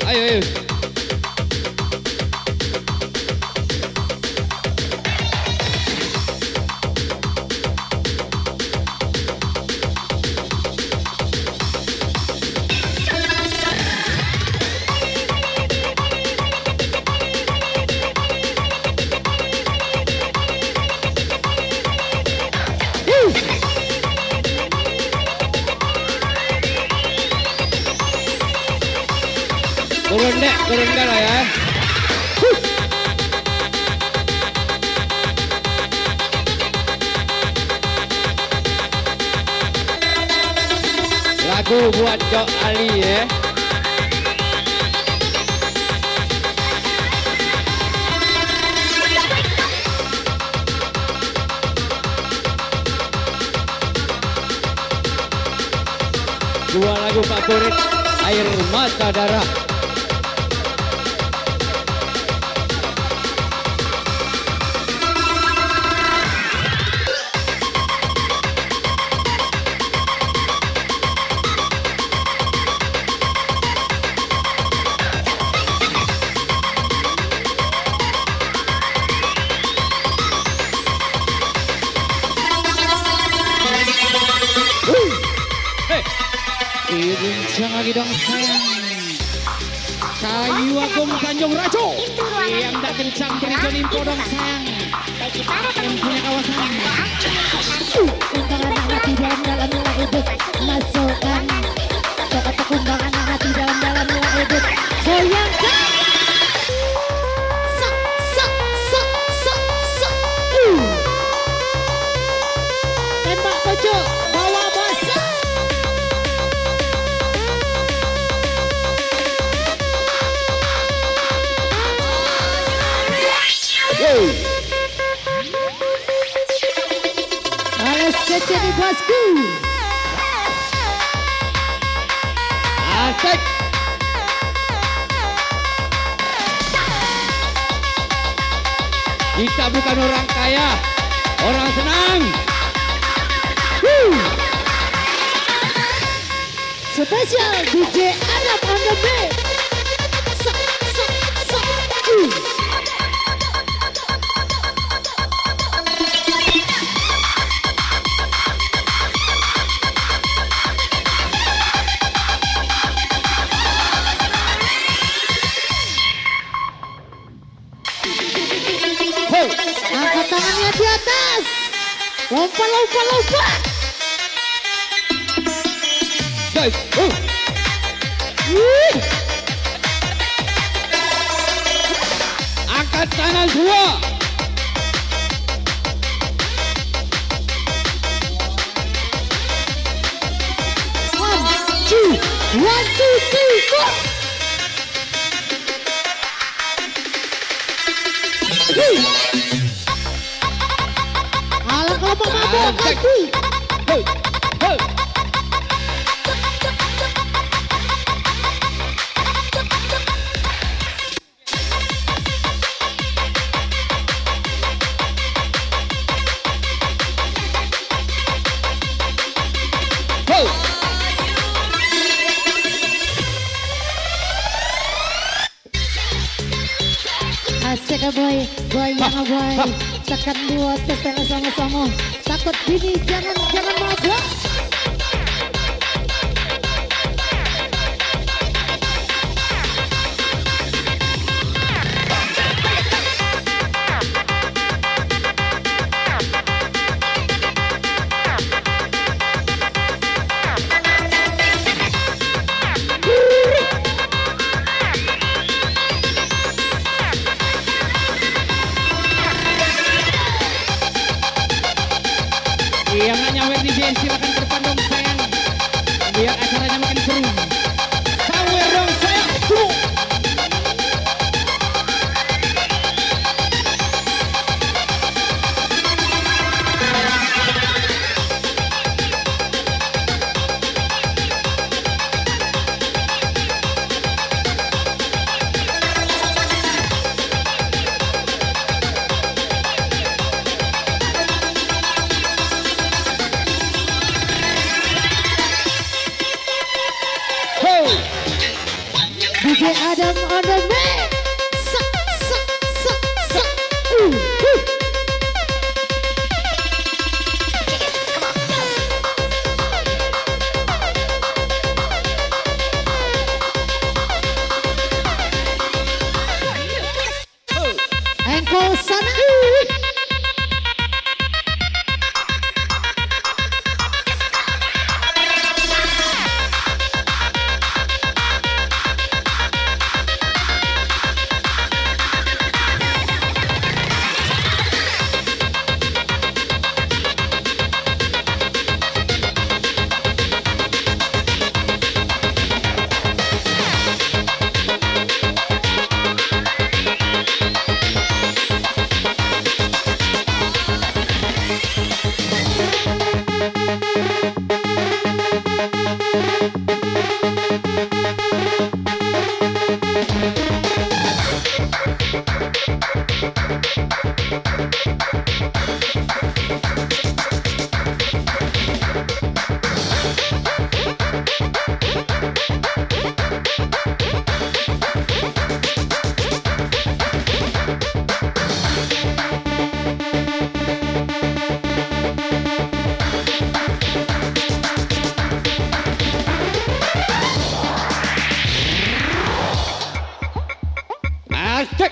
Ayo, ayo. Turunkan lah ya. Lagu buat Jok Ali ya. Dua lagu favorit Air Mata Darah. Dibincang lagi dong sayang. Kayu Agung Tanjung Rajo. Yang tak kencang berikan info dong sayang. Yang punya kawasan. Kumbangan hati dalam nilai hidup. Masukkan kata kumbangan hati dalam nilai hidup. Goyangkan. Sok, sok, sok, sok, sok. Tembak pojok. Bawa basah. Rales KECE di bosku. Asik. Kita bukan orang kaya, orang senang. Spesial DJ Arab on the beat. Sok, sok, sok. Angkat tangannya di atas. Lompat, lompat, lompat. Guys, angkat tangan semua. One, two, three, four. Alah kalau mau mabok lagi. Asik boy, goyang boy. Tekan dua, tekan sama-sama. Takut gini, jangan mabok. Yang nggak nyampe di sini silakan DJ Adam on the mix. Sa, sa, sa, sa. Engkau sana. Asik.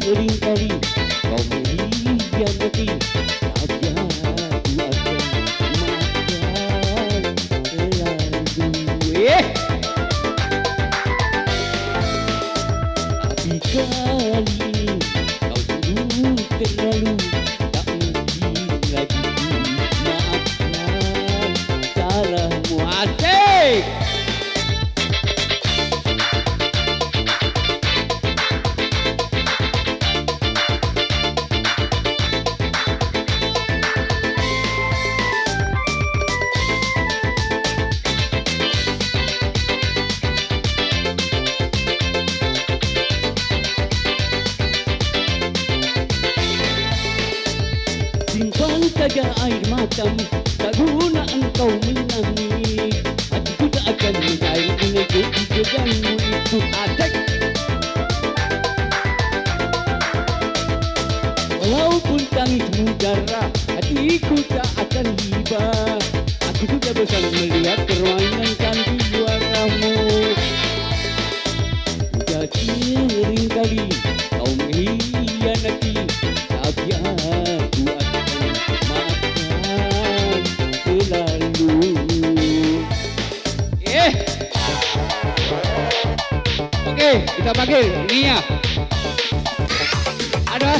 Seringkali kau mengkhianati, tapi aku akan maafkan selalu. Tapi kali ini kau sungguh terlalu, tak mungkin lagi maafkan salahmu. Asik. Simpan saja air matamu, tak guna engkau menangis. Hatiku tak akan mencair dengan kebijakanmu itu. Asik. Walaupun tangismu darah, hatiku tak akan hibah. Aku sudah bosan melihat permainan sandiwaramu. Sudah seringkali kau mengkhianati, tapi aku akan maafkan selalu. Okey, kita panggil Nia. Ada.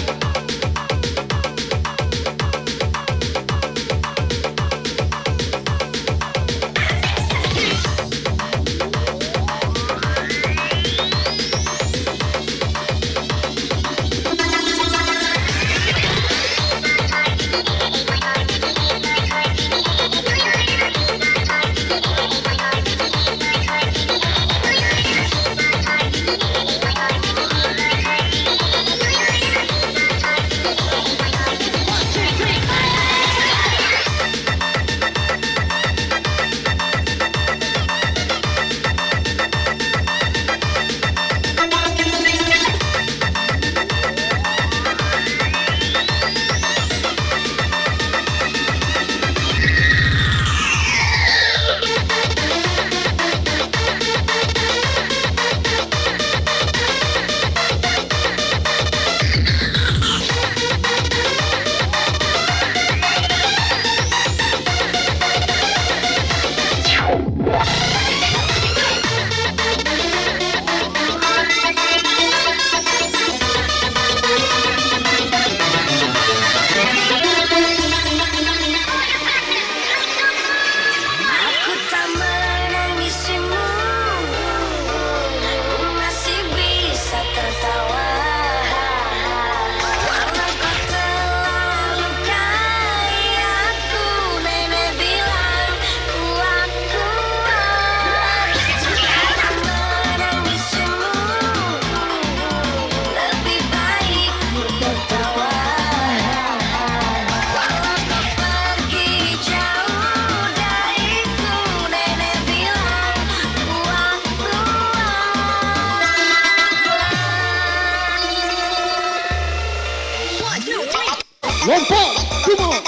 Four, two more.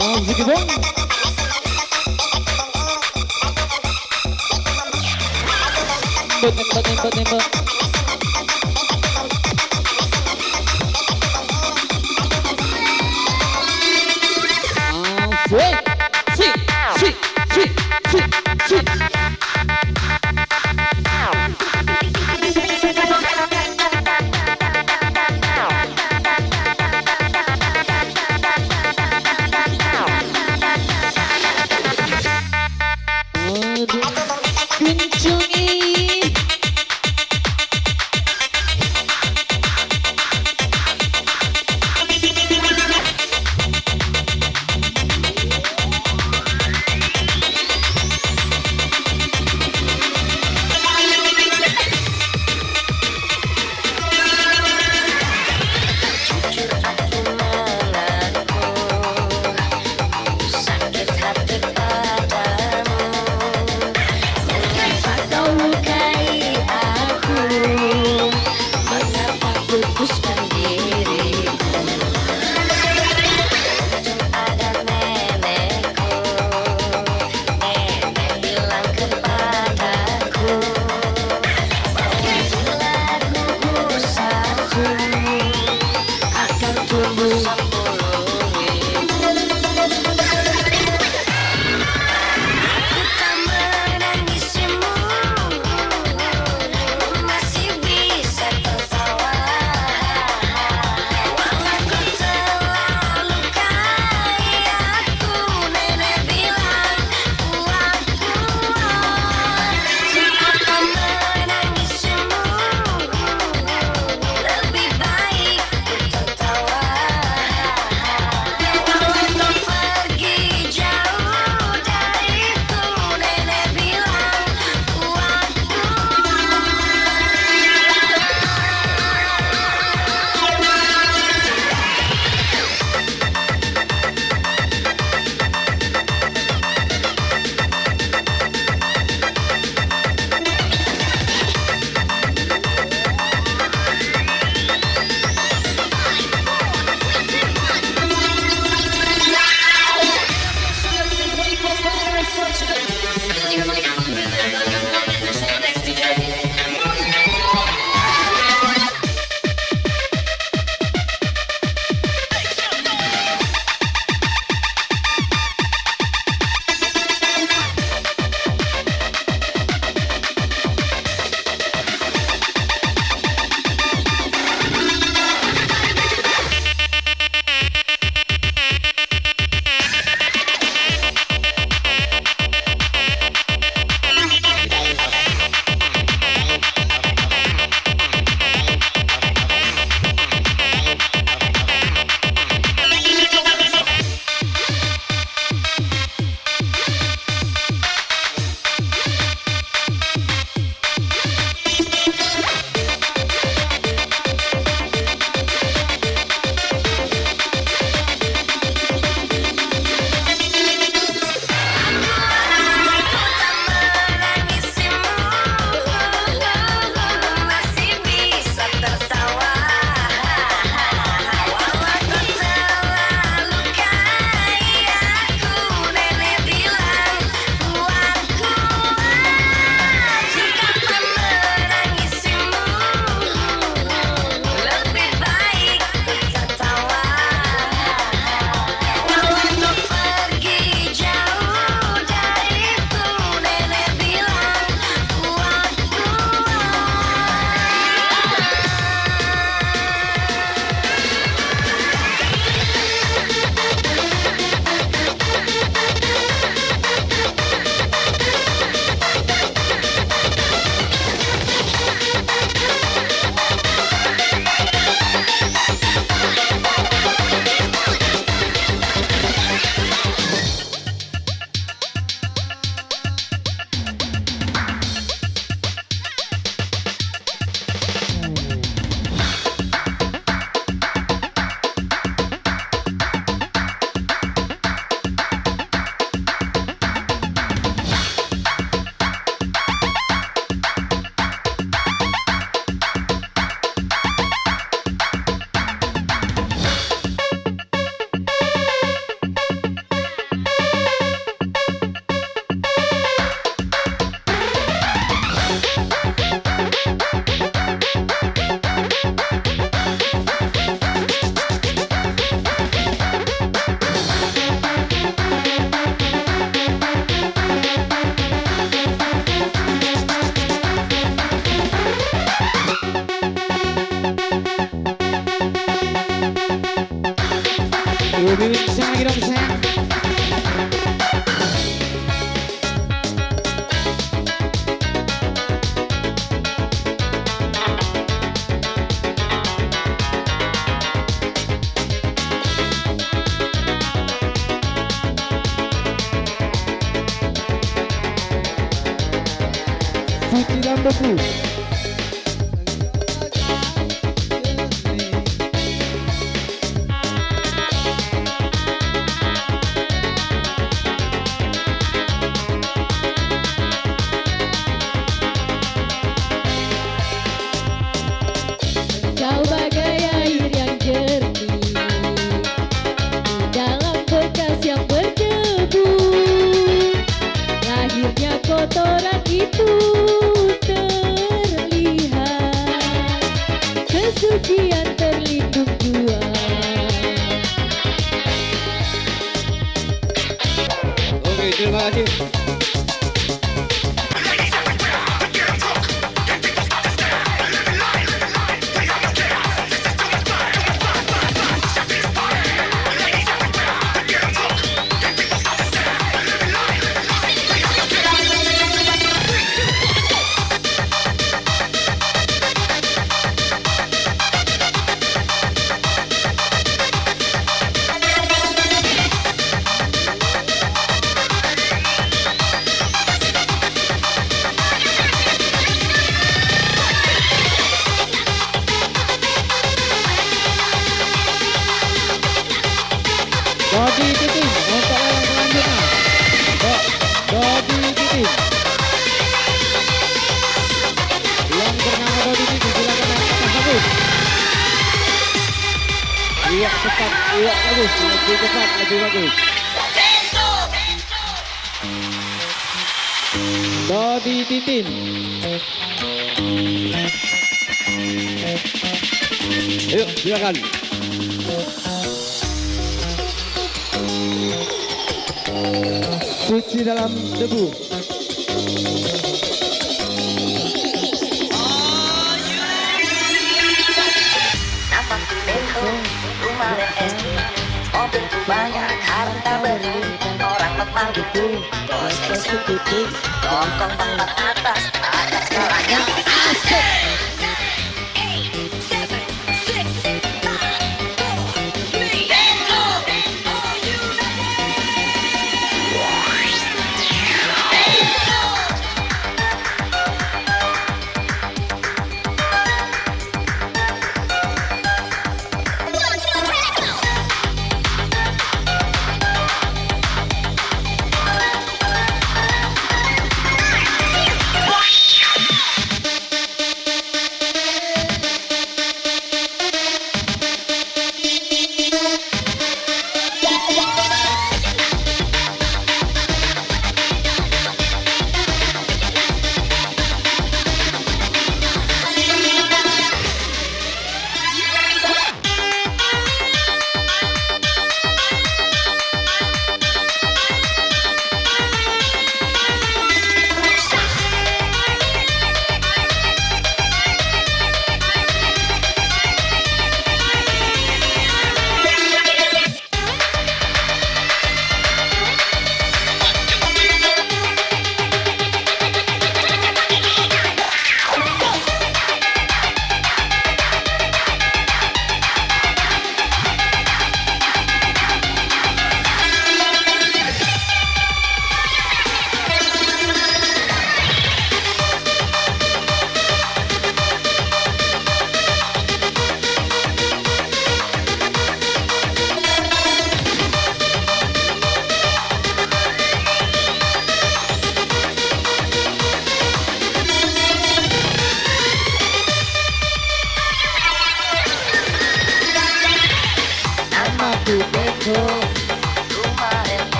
Oh, sige bong. Tembak. Lebih kencang lagi dong sayang. Suci dalam debu. Kau bagai air yang jernih di dalam bekas yang berdebu. Lahirnya kotoran itu terlihat, kesucian terlindung jua. Oke, terima kasih. Dodi Titin untuk yang selanjutnya. Dodi Titin. Yang bernama Dodi Titin, silakan naik ke atas bagus. Iwak cepat, iwak bagus, lebih cepat, lebih bagus. Dodi Titin. Ayo, silakan. Suci dalam debu. Nafasku beko, rumah dan SD. Mobilku banyak, harta beri. Orang lemah gitu, bos eksekutif. Tongkong tempat atas, ada segalanya. Asik.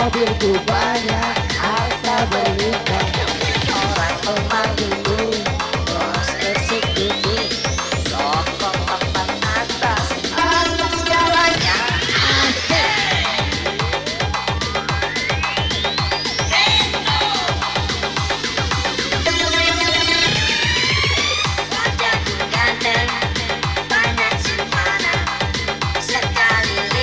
mobilku banyak, harta berlimpah. Orang lemah dulu, bos eksekutif, rokok papan atas, atas segalanya. Wajahku ganteng, banyak simpanan, sekali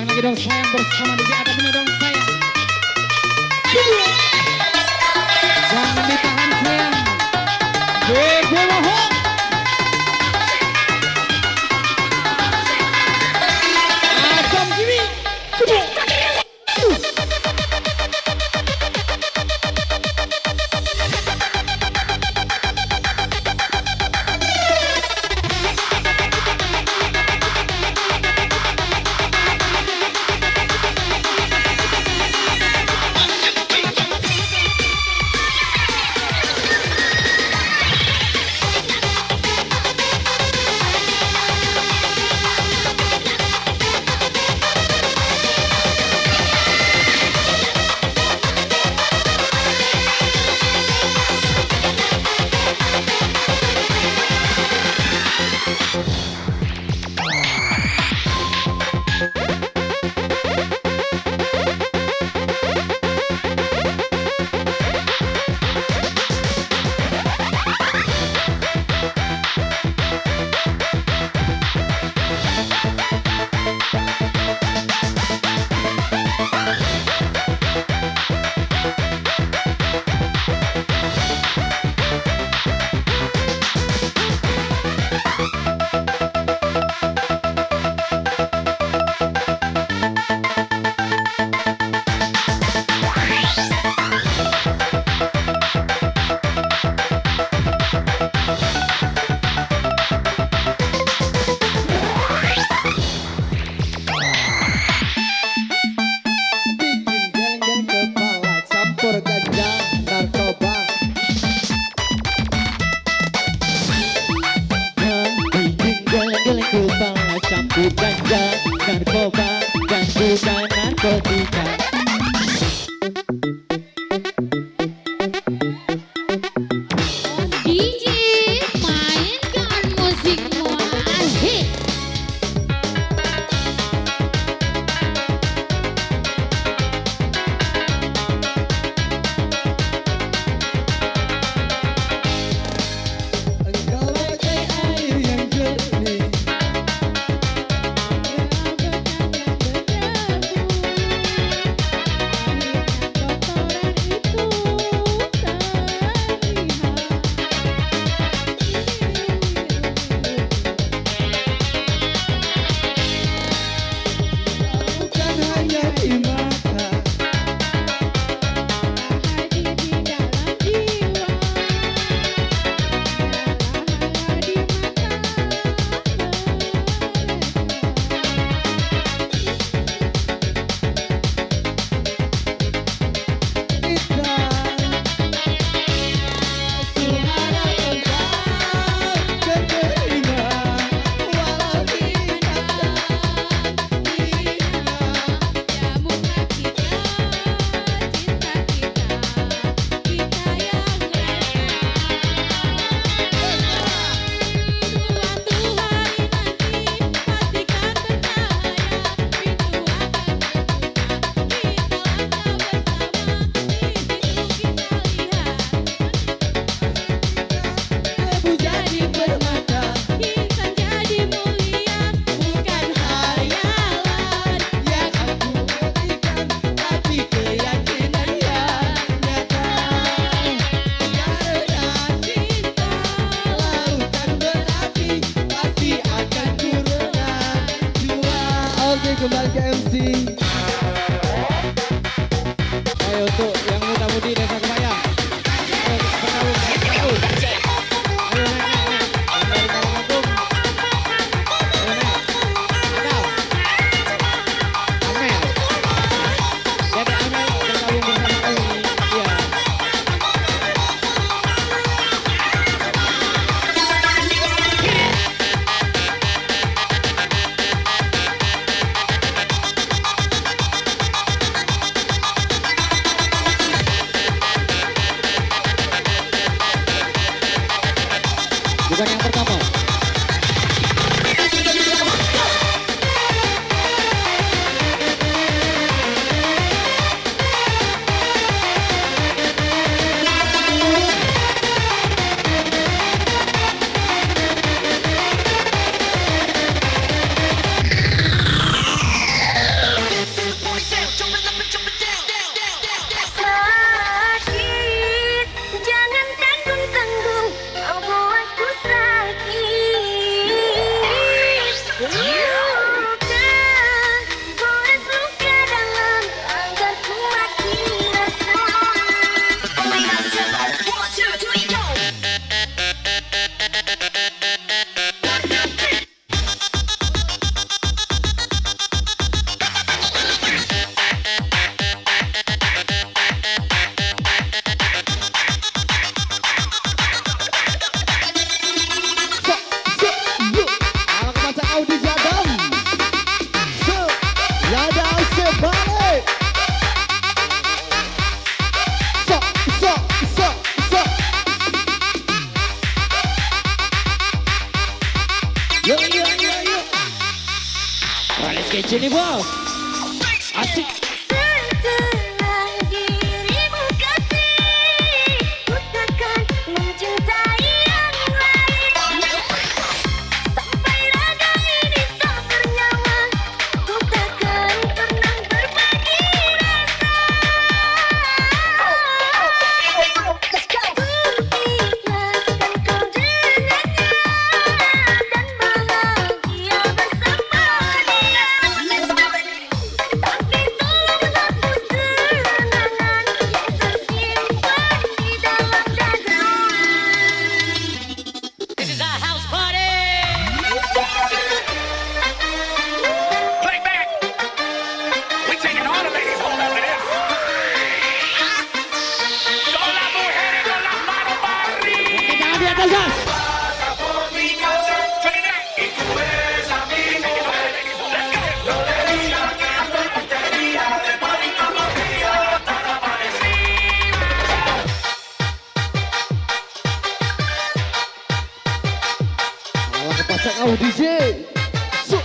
lagi dong sayang bersama Dede Amel dong sayang. Jangan ditahan sayang. Dede mohon. Asam gini. Ganja, narkoba, dan bukan narkotika. DJ mainkan musikmu asik. Engkau bagai air yang jernih. Bukan hanya di mata, Hadir di dalam jiwa, di kita suara engkau terima, walau kita muka kita, cinta kita, kita yang rasa. Suatu hari nanti pastikan percaya, pintu akan terbuka, kita langkah bersama, di situ kita lihat debu jadi permata, insan jadi mulia, bukan hayalan. yang aku berikan, tapi keyakinan yang nyata. Karena Cinta lautan berapi pasti akan kurang jua. Oke, kembali ke MC. Ayo untuk yang muda-mudi desa Kapayang. Ayo bergabung, bergabung. Ayo naik. Yang dari Palembang. Ayo naik. Adal. Amel. Dede Amel bergabung bersama kami. Iya. Oke, jangan di atas, Jas. Awak kepasang kau DJ. Su.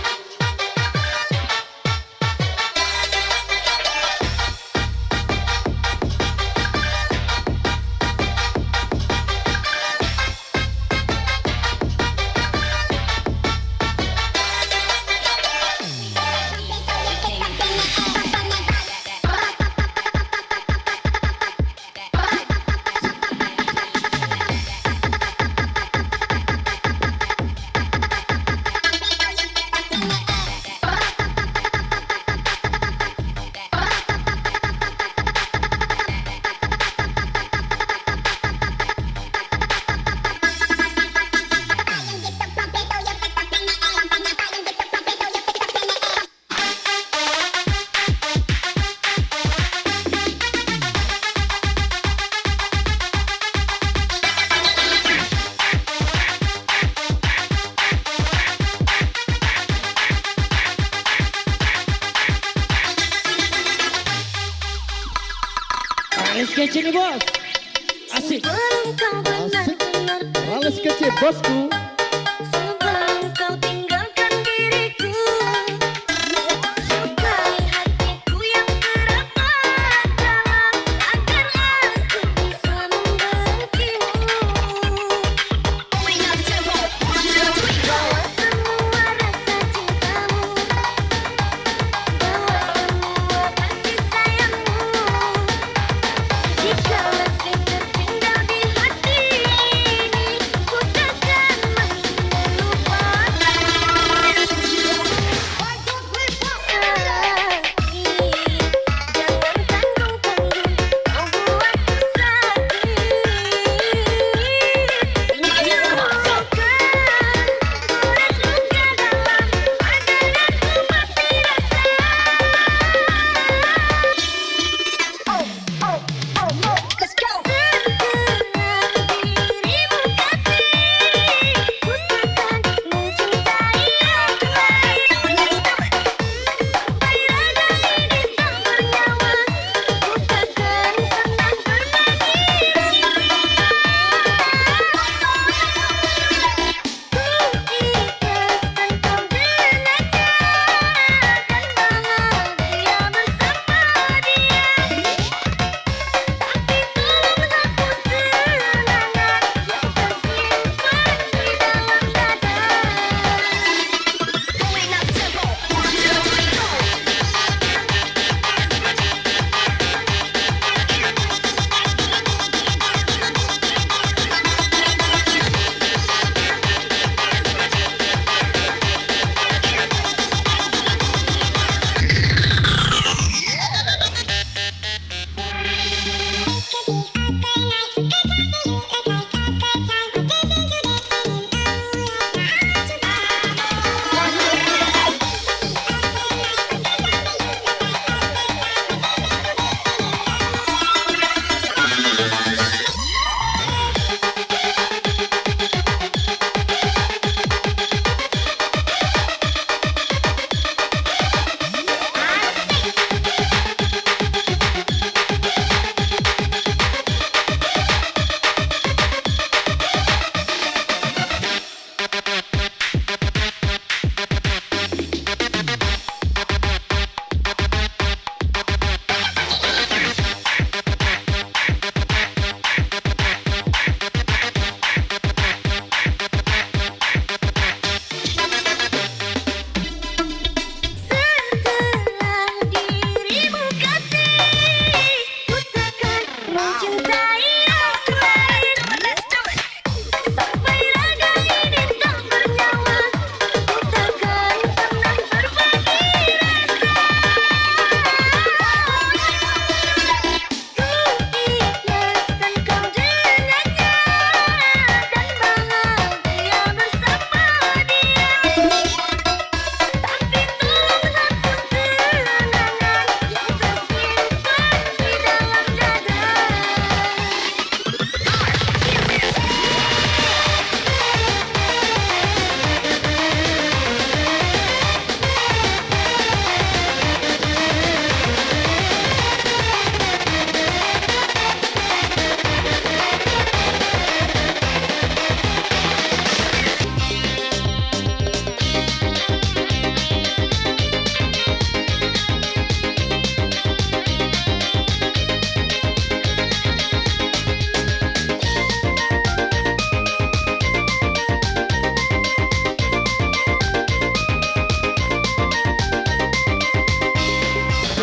Rales kece nih, Bos. Asik. Sebelum kau benar-benar Rales kece bosku. sebelum kau tinggalkan diriku, sukai hatiku yang teramat dalam agar aku bisa membencimu. Bawa semua rasa cintamu, bawa semua kasih sayangmu. Jika masih tertinggal di hati ini, ku takkan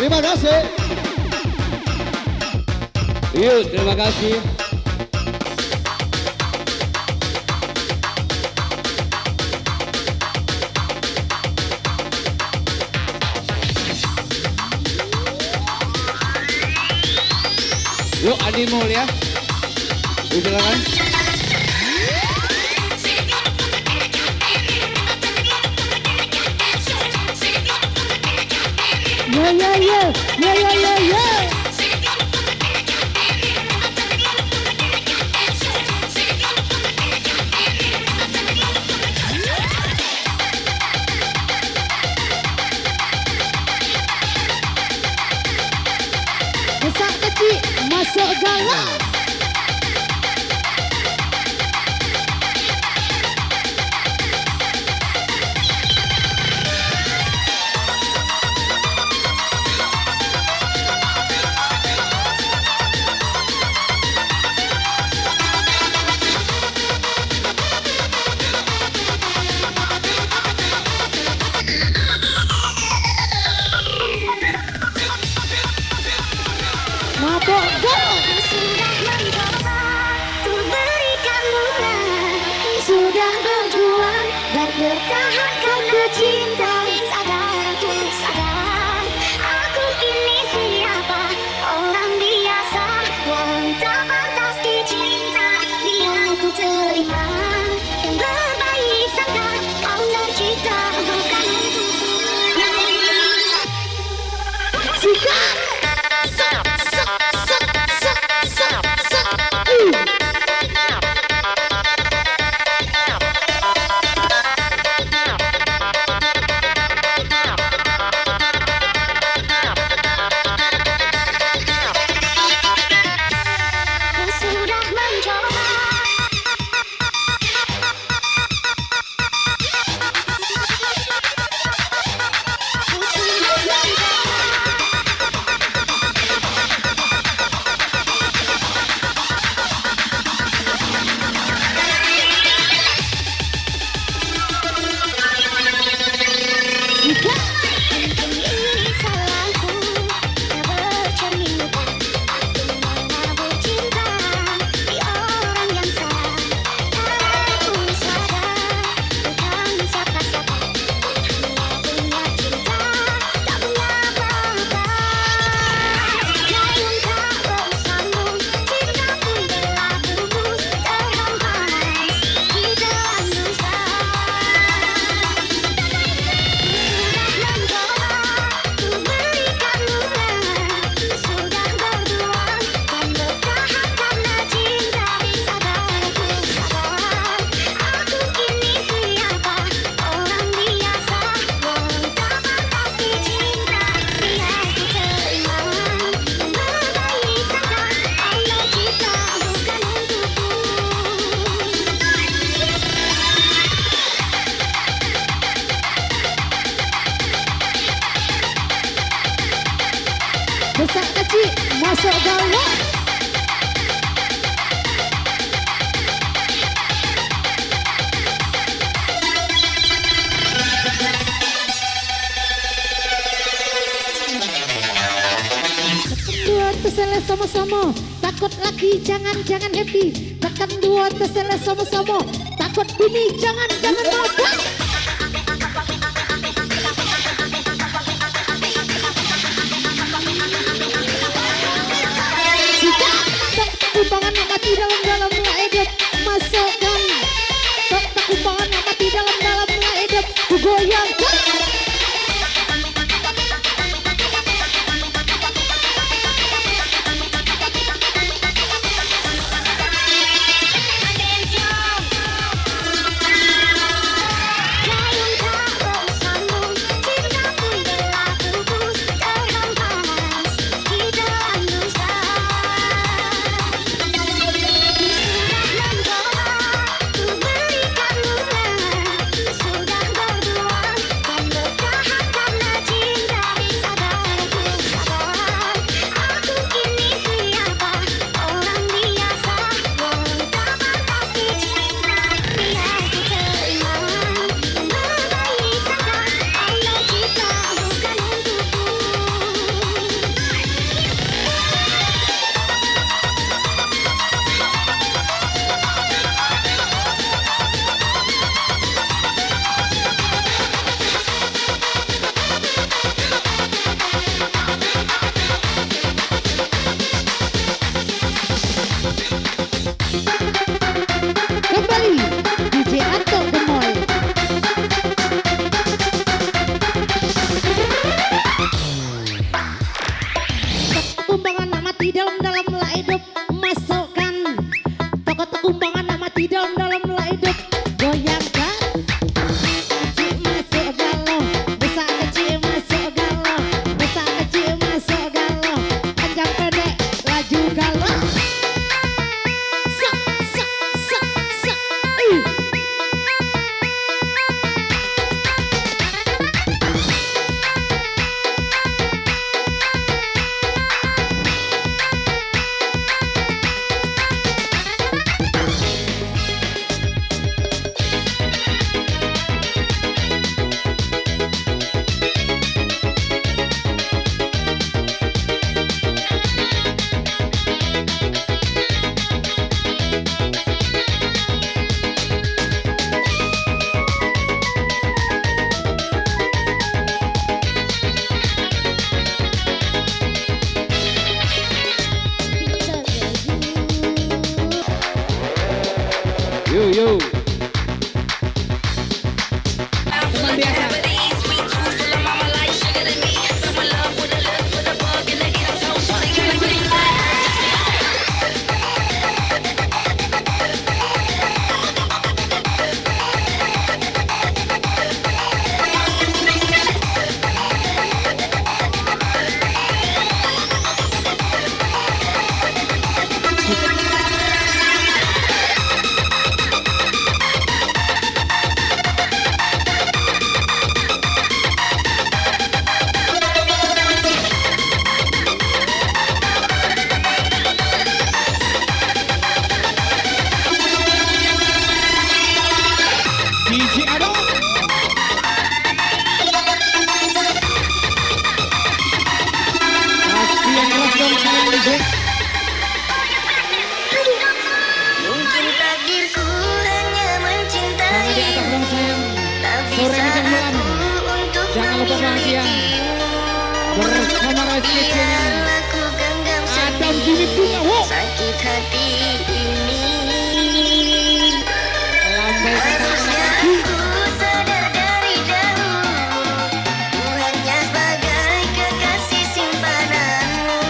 Terima kasih. Yuk, terima kasih. Yuk, Adimul ya. Silakan. Ya. Besar kecil masuk galau. Mabok galau. Sudah mencoba untuk berikan bunga, sudah berjuang dan bertahan karena cinta. Sadar aku sadar, aku ini siapa, orang biasa yang tak pantas dicinta. Biar aku terima yang berbaik sangka, kau tercipta bukan untukku. Sikat. Sudah mencoba. Ini salahku, tak bercerminkan aku mana bercinta di orang yang salah. Aku sadar bukan siapa-siapa, hanya punya cinta, tak punya apa-apa. Gayung tak bersambung, cinta pun telah pupus, terhempas di dalam dosa. Sudah mencoba untuk berikan bunga, sudah berjuang dan bertahan karena cinta. Sadar aku sadar, aku ini siapa, orang biasa yang tak pantas dicinta. Biar ku terima yang berbaik sangka, Allah cipta bukan untukku. Besar kecil masuk galau. Dua tersele sama-sama, takut lagi jangan happy. Tekan dua tersele sama-sama, takut bini jangan mabuk. Sikat. Tak kumpangan nak mati dalam hidup masukkan. Tak kumpangan nak mati dalam hidup ku goyangkan. mati dalam lah hidup. Masukkan toko kumbangan mati dalam lah hidup. Goyangkan kecil masuk galau, besar kecil masuk galau, besar kecil masuk galau, panjang pendek laju galau. Sak sak sak sak. Yo. Teman biasa. DJ Ado. Kasih yang keras dong sayang DJ. Mungkin takdirku hanya mencintai. Tangan di atas dong sayang. Sore macam malam. Jangan lupa bahagia. Bersama Rales Kapayang. Adam Gmix juga. Wow. Sakit hati ini. Lambaikan tangan. Aku sadar dari dahulu, ku hanya sebagai kekasih simpananmu.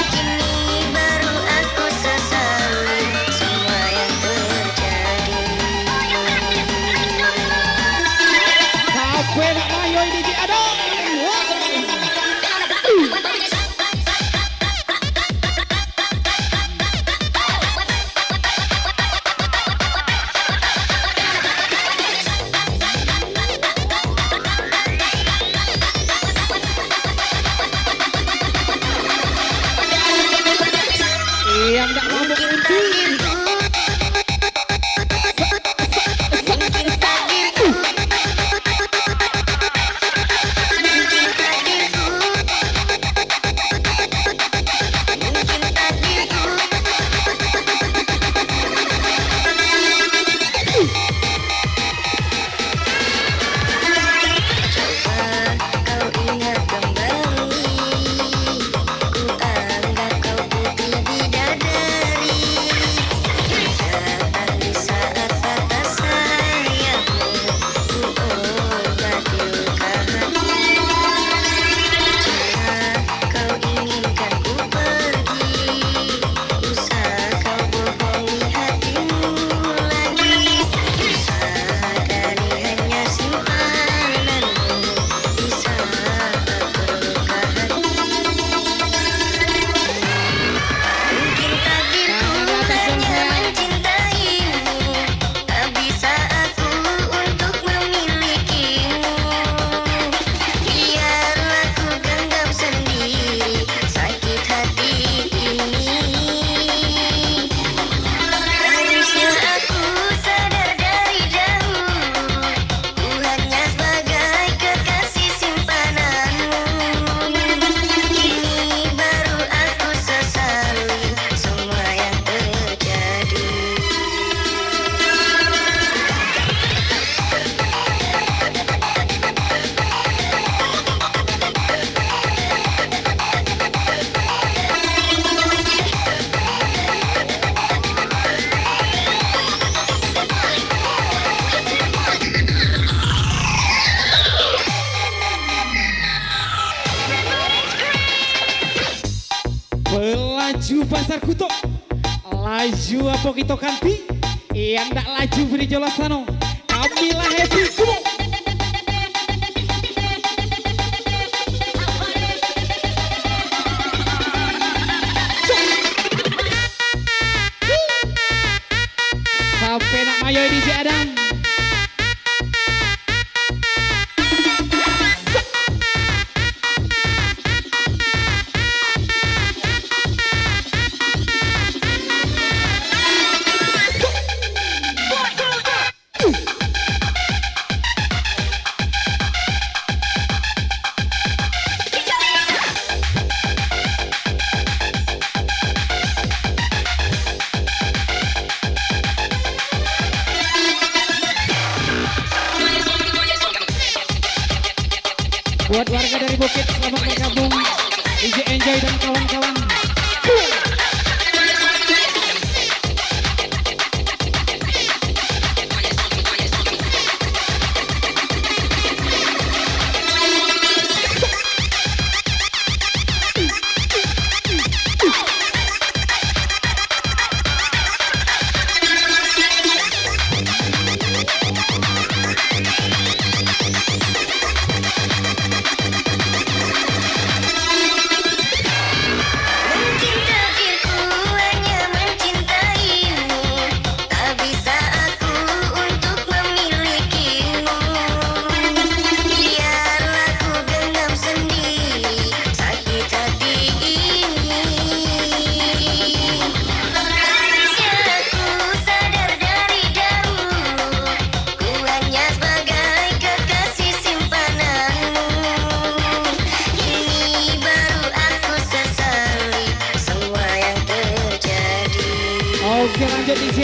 Kini baru aku sesali semua yang terjadi. Sampai nak mayo DJ Ado. Yang tak mampu untung. Kau ingat kembali, ku anggap kau putih bidadari. Pelaju pasar kuto, laju apa kita kanti, yang tak laju beri jolasano, kamilah happy kumo. Sampai nak mayo DJ Adam. Buat warga dari Bukit, selamat bergabung. DJ Enjoy dan kawan-kawan. Oke lanjut DJ.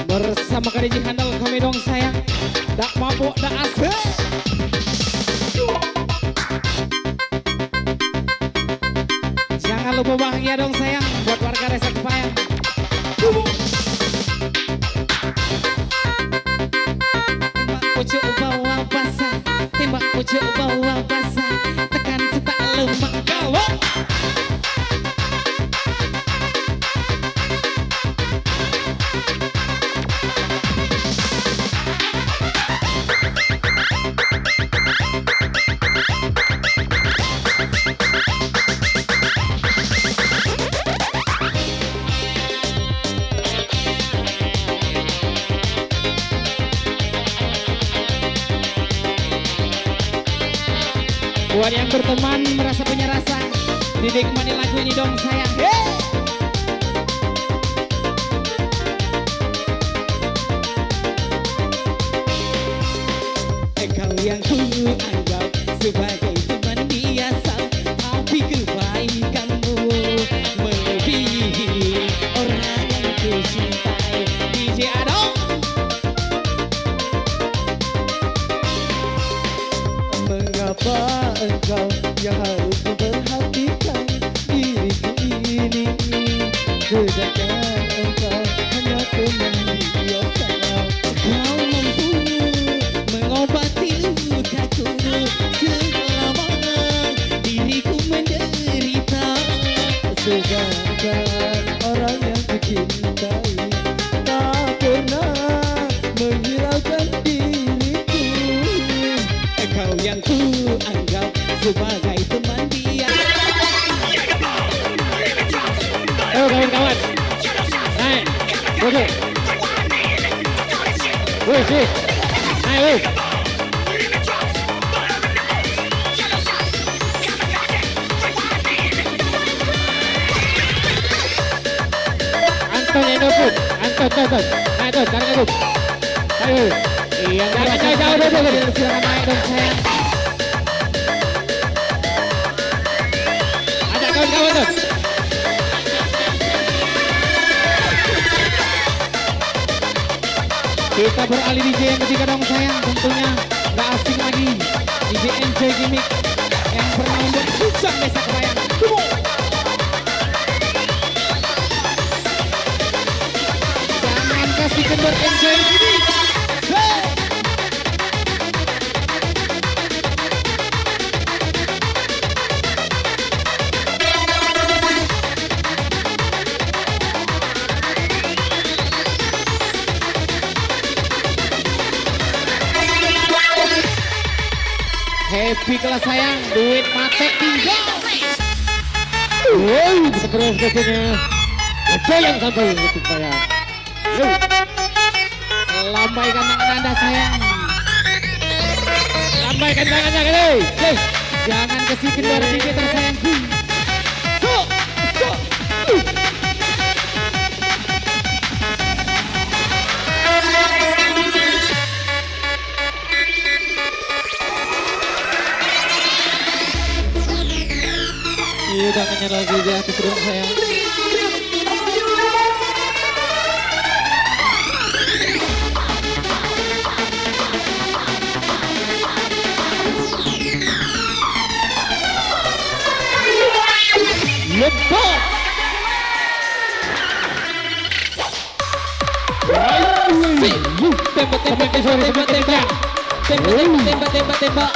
Bersama KDJ handal kami dong sayang. Dak mabuk, dak asli. Jangan lupa bahagia dong sayang buat warga Rales Kapayang. Tembak pucuk bawa basah, tembak pucuk bawa basah, tekan setak lemak gawa. Buat yang berteman merasa punya rasa, didikmati lagu ini dong sayang. Kau yang ku anggap sebagai teman biasa, tapi kebaikanmu melebihi orang yang ku cintai. DJ Adong. Mengapa engkau yang harus memperhatikan diriku ini, sedangkan engkau hanya teman biasa. Kau mampu mengobati lukaku selama diriku menderita, sedangkan orang yang ku cintai tak pernah menghiraukan diriku. Kau yang ku anggap sebagai teman biasa. Ayo kawan-kawan, naik, duduk. Wih, naik, wih. Anton Endoput, Anton, naik tuh, tarik dulu. Ayo, iya, jangan jauh-jauh dulu, silakan naik dong sayang. Ada kawan-kawan tuh. Kita beralih DJ yang ketiga dong sayang, tentunya gak asing lagi DJ Enjoy Gmix yang pernah membuat susah Desa Kapayang. berenjoy di sini. Hey. Happy kelas sayang, duit mate tinggal. Wow, bisa terus kecilnya. Ada yang sampai itu sayang. Lambaikan tangan Anda sayang. Lambaikan tangannya kali. Jangan kasih kendor tinggi tersayangku. So. Iya, tangannya lagi di atas dong sayang. Lepas. Tembak.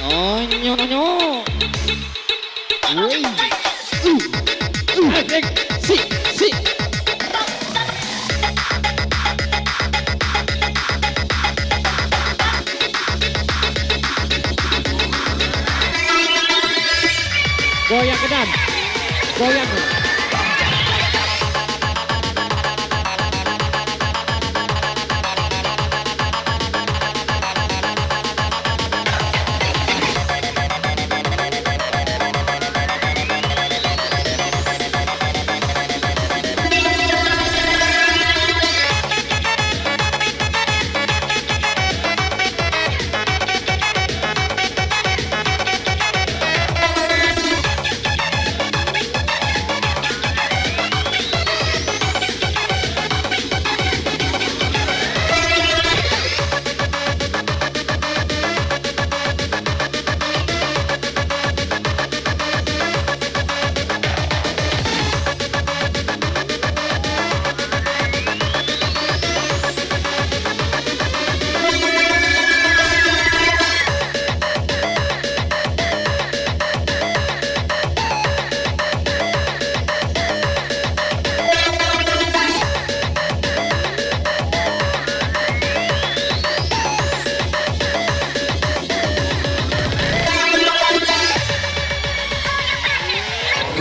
Onyo. Asik. Si. Goyang ke dan. Goyang.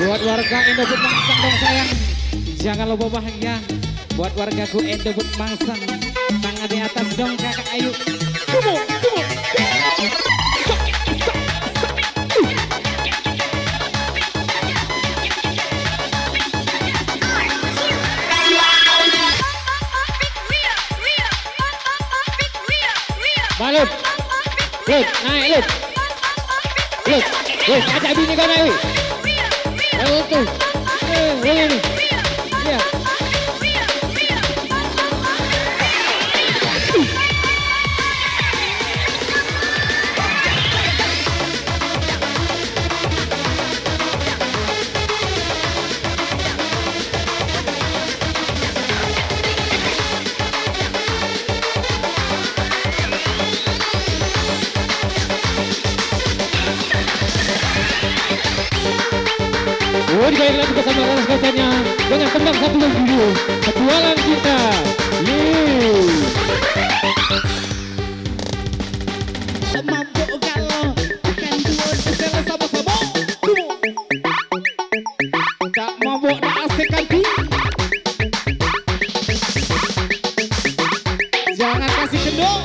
Buat warga Endobut Mangsang dong sayang, jangan lupa bahagia. Buat wargaku Endobut Mangsang, tangan di atas dong kakak ayu. Tumu. Balut, naik lut, ajak bini kau naik. Ayo tuh, ini, iya. Dikali lagi bersama Rales Kapayang dengan tembang satu lagi dulu, Petualang Cinta. Mampu kalau kan dua sesel sama-sama. Tak mabuk, tak asik kanti. Jangan kasih kendor.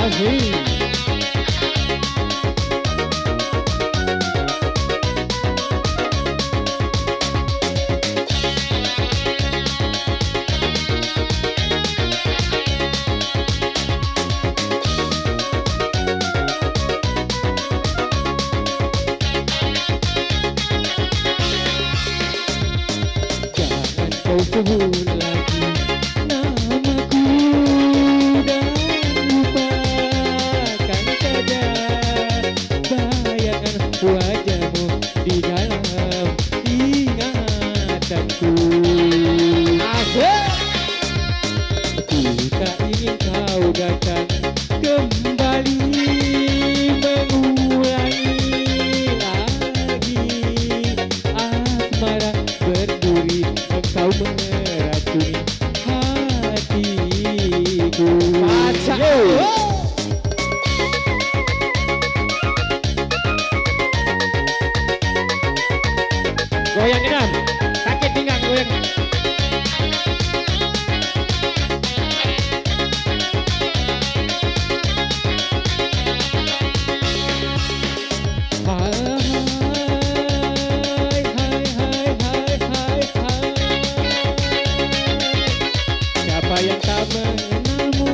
Asik. sebut lagi namaku dan lupakan saja bayangan wajahmu di dalam ingatanku. Asik. Ku tak ingin kau datang kembali mengulangi lagi asmara berduri engkau meracuni hatiku. Baca. Goyang Idam, sakit pinggang goyang. Siapa yang tak mengenalmu?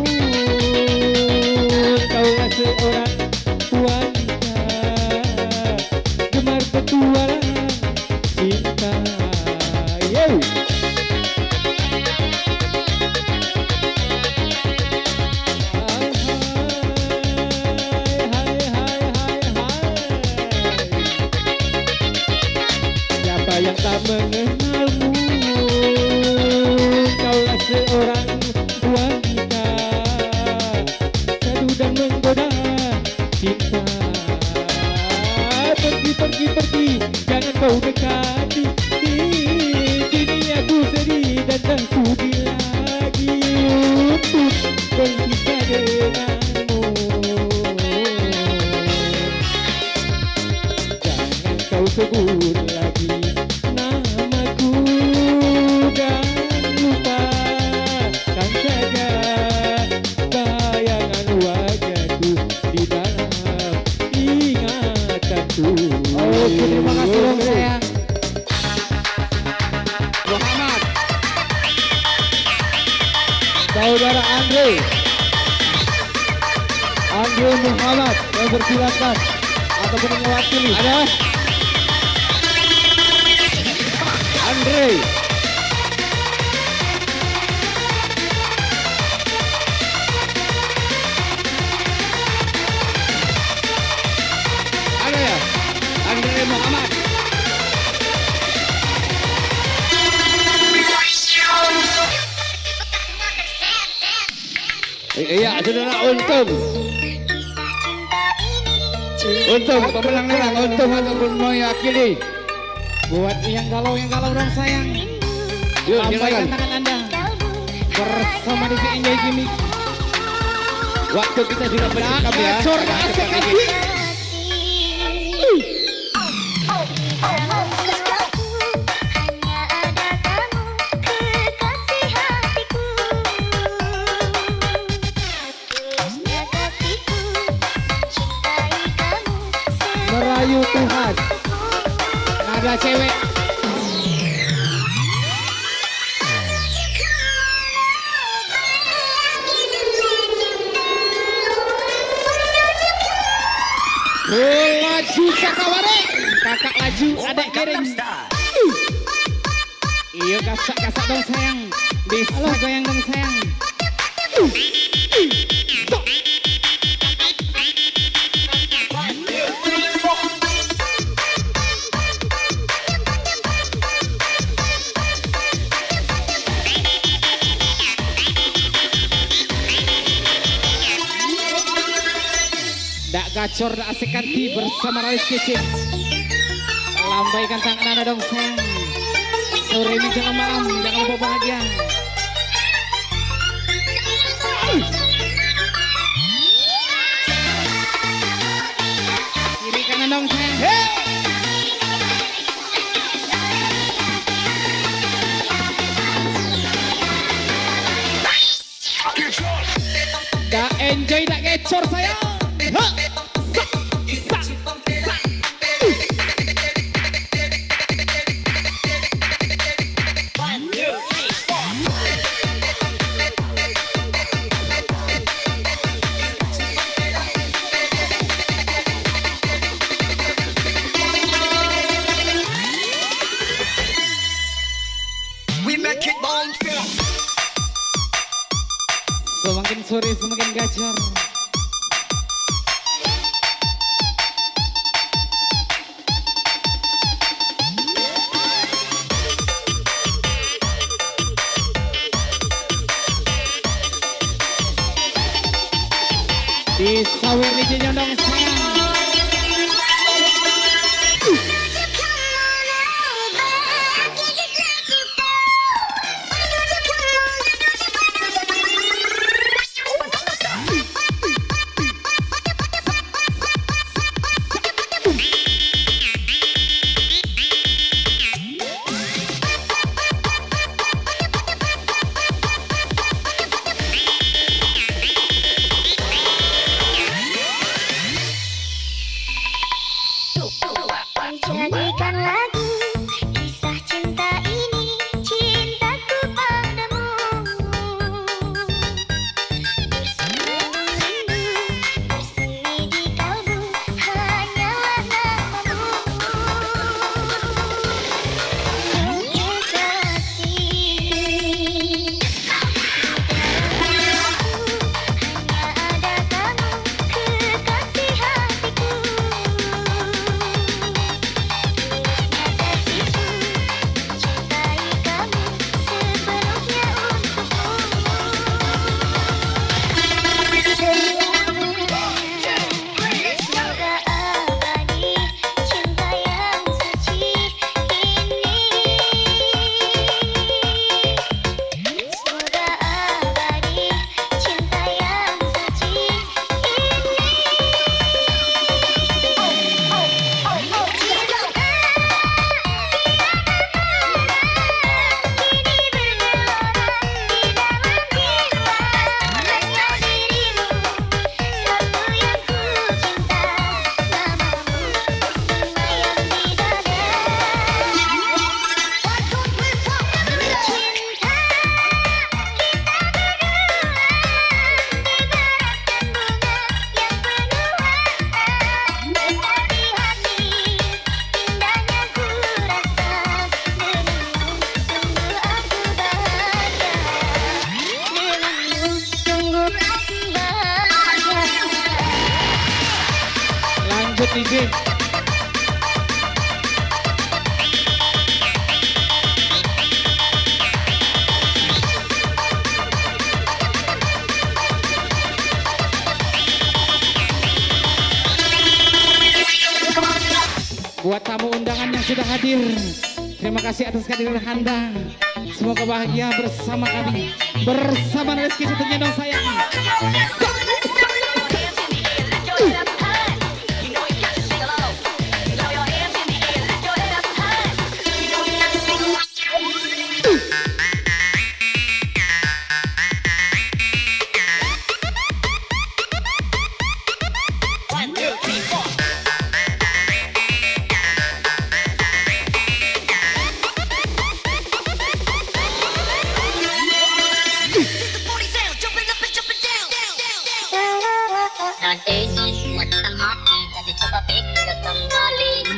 Kaulah seorang wanita gemar petualangan cinta. Yeay. Siapa yang tak mengenalmu? Kaulah seorang wanita sadu dan menggoda cinta. Pergi, jangan kau dekati. Kini aku sedih dan tak sudi lagi untuk berpisah denganmu. Jangan kau sebut lagi namaku dan lupakan saja bayangan wajahku di dalam ingatanku. Oke, terima kasih dong sayang. Muhammad, saudara Andre Muhammad yang bersilakan ataupun yang mewakili. Ada Andre. Ada ya? Andre Muhammad. Iya, saudara Untung pemenang nerang, Untung ataupun mewakili. Buat yang galau dong sayang. Yuk, lambaikan tangan Anda bersama di Enjoy Gmix. Waktu kita sudah bercakap ya. Merayu Tuhan. Ada cewek. Laju sakaware. Kakak laju, adek kiring. Iya kasak dong sayang. Bisa goyang dong sayang. Dak gacor, dak asik kanti bersama Rales KECE. Lambaikan tangan Anda dong sayang. Sore ini jangan malam, jangan lupa bahagia. Kiri kanan dong sayang. Hey! Dak enjoy, dak gacor sayang. We make it boy. sore semakin gacor. Di sawer di nyondong sayang. Jadikan lagu kisah cinta ini, cintaku padamu. Bersama-sama bersemi di kalbu, hanyalah namamu. Kekasih, hanya ada kamu, kekasih hatiku. Lanjut DJ. Buat tamu undangan yang sudah hadir, terima kasih atas kehadiran Anda. Semoga bahagia bersama kami. Bersama Rizky tentunya dong sayang.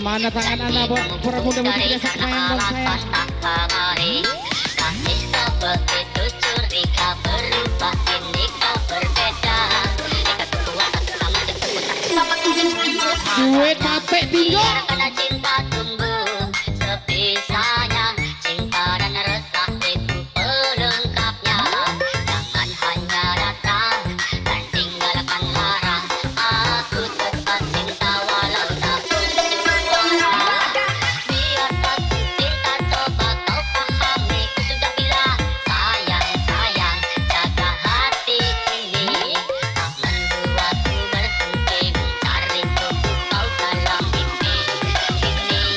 Mana tangan Anda buat para muda-mudi desa Kapayang dong sayang. Duit capek tinggal. Cinta tumbuh sepisahnya, cinta dan resah itu pelengkapnya. Jangan hanya datang dan tinggalkan larang. Aku tetap cinta walau tak punya. Biar satu cinta coba kau pahami. Ku sudah bilang sayang, sayang, jaga hati ini. Tak membuatku berhenti mencari tubuh kau dalam mimpi. Ini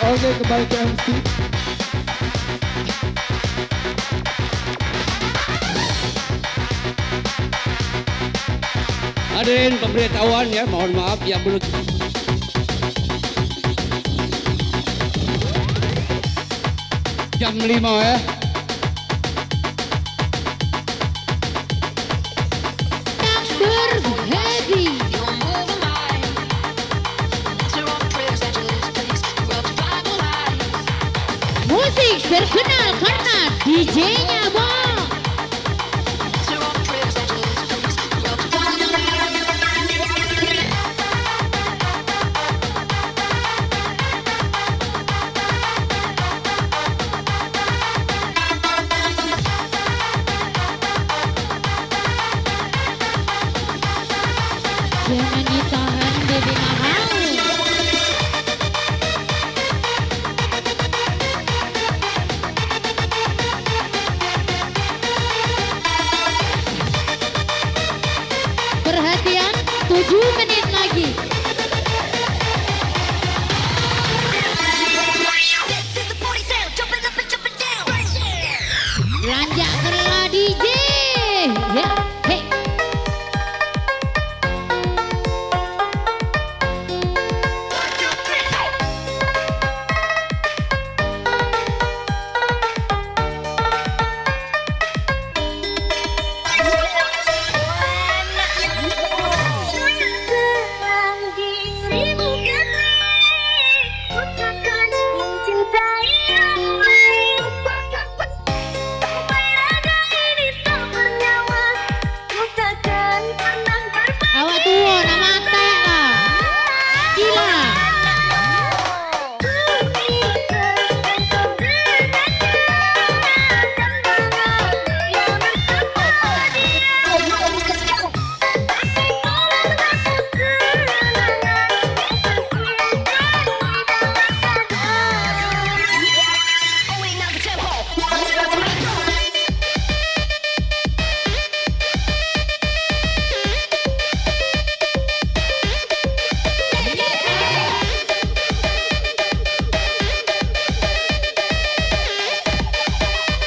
Oke, kembali ke MC. Hadirin pemberitahuan ya, mohon maaf yang belum Jam 5 ya. Number heavy. Musik terkenal karena DJ-nya Bang. Jangan ditahan, Dede Amel. Perhatian, 7 menit lagi. Belanjak kerla DJ. Ya, hey. Awak tua nama tek lah. Gila.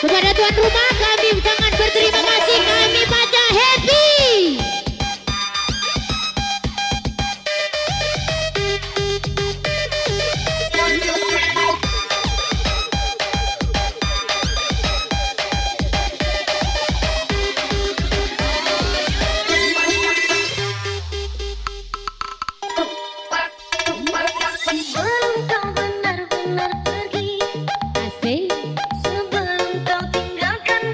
Kepada tuan rumah kami sangat berterima kasih, kami baca happy. Asik. Sebelum kau tinggalkan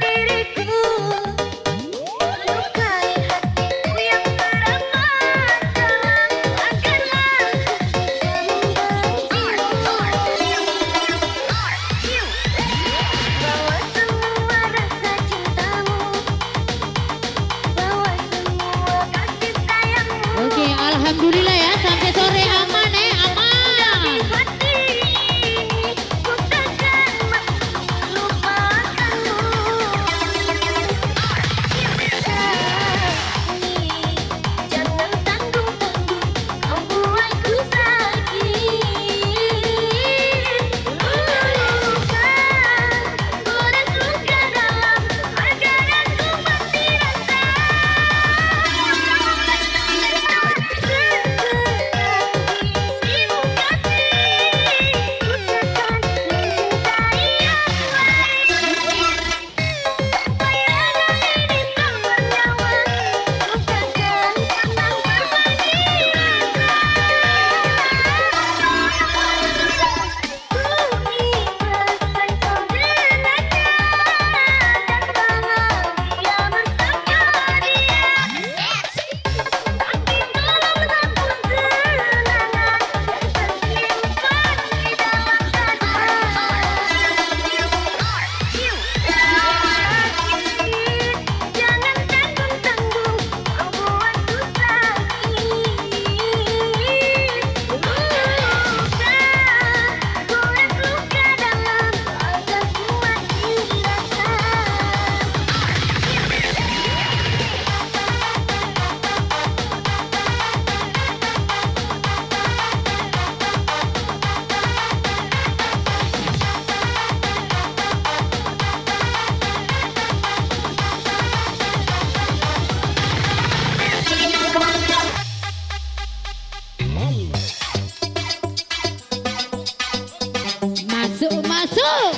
Masuk, masuk.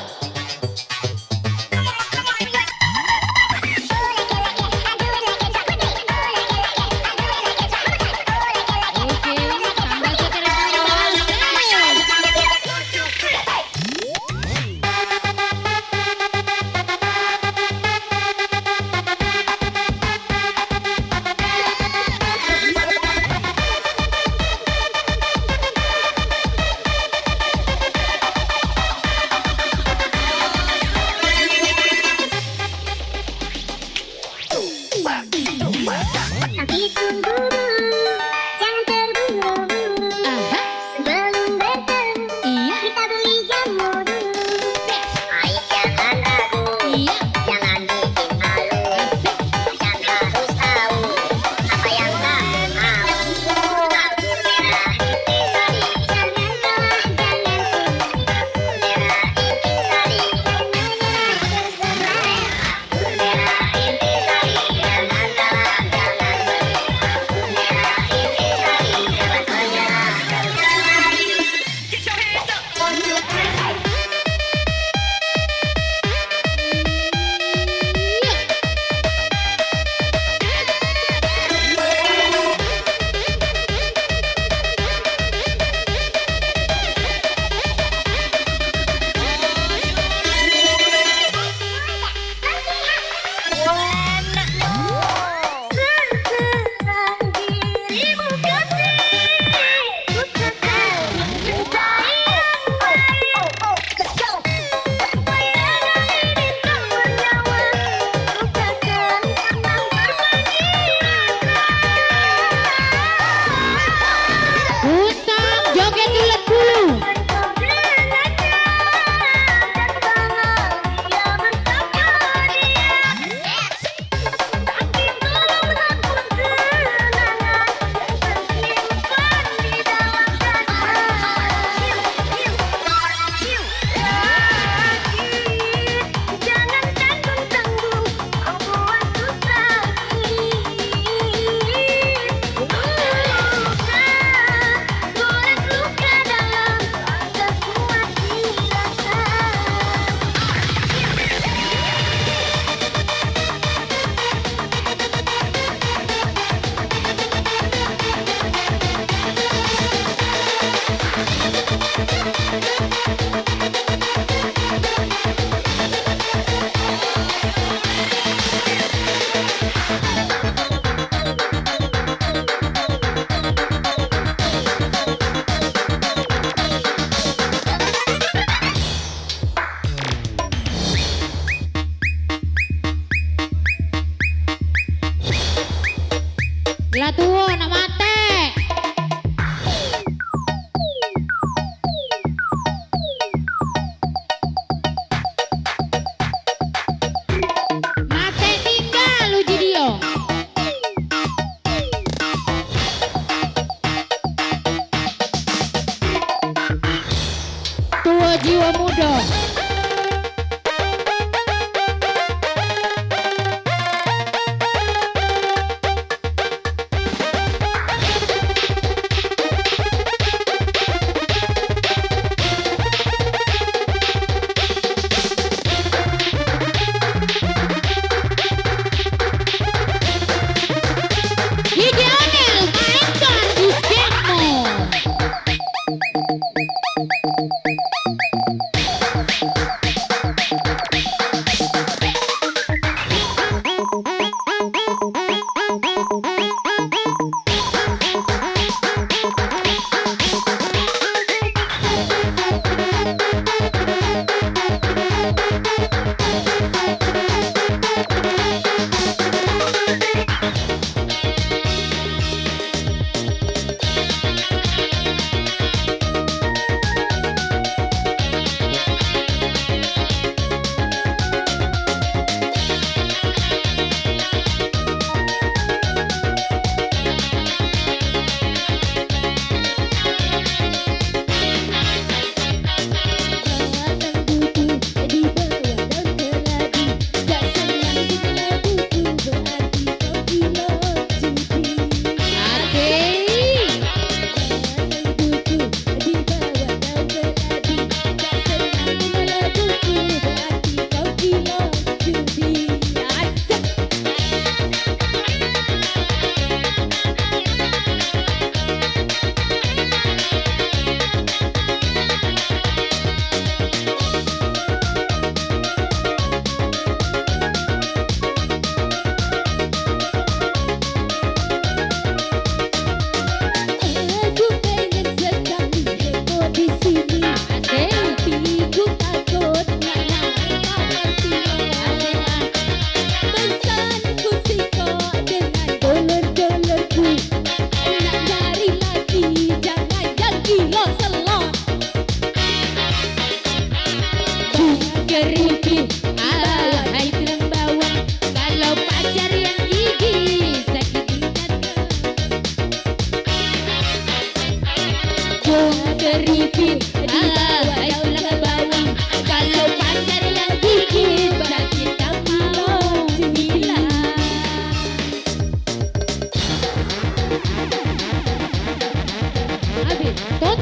Oke, tambah Tapi tunggu dulu, jangan terburu-buru. Aha, Sebelum bertemu, iya, kita beli jamu dulu. Ayo jangan ragu, iya, jangan bikin malu. asik. Kan harus tahu apa yang kamu mau. Lampu merah intisari, jangan kalah, jangan sungkan. Lampu merah intisari, lampu merah intisari, jangan kalah, jangan sungkan. Lampu merah intisari, jangan menyerah. Serahkan dirimu kasih, bukakan mencintai yang baik. Let's go. Bayangan ini tak bernyawa, bukakan tentang berbagi Utang joget ulet bulu. Jangan tanggung-tanggung, kau buat susah tulis luka dalam kekuat dirasa. Lah tuwo nak mate. Mate tinggal uji dia. Tua jiwa muda. Dede Amel mainkan musikmu.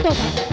Tuh, Pak.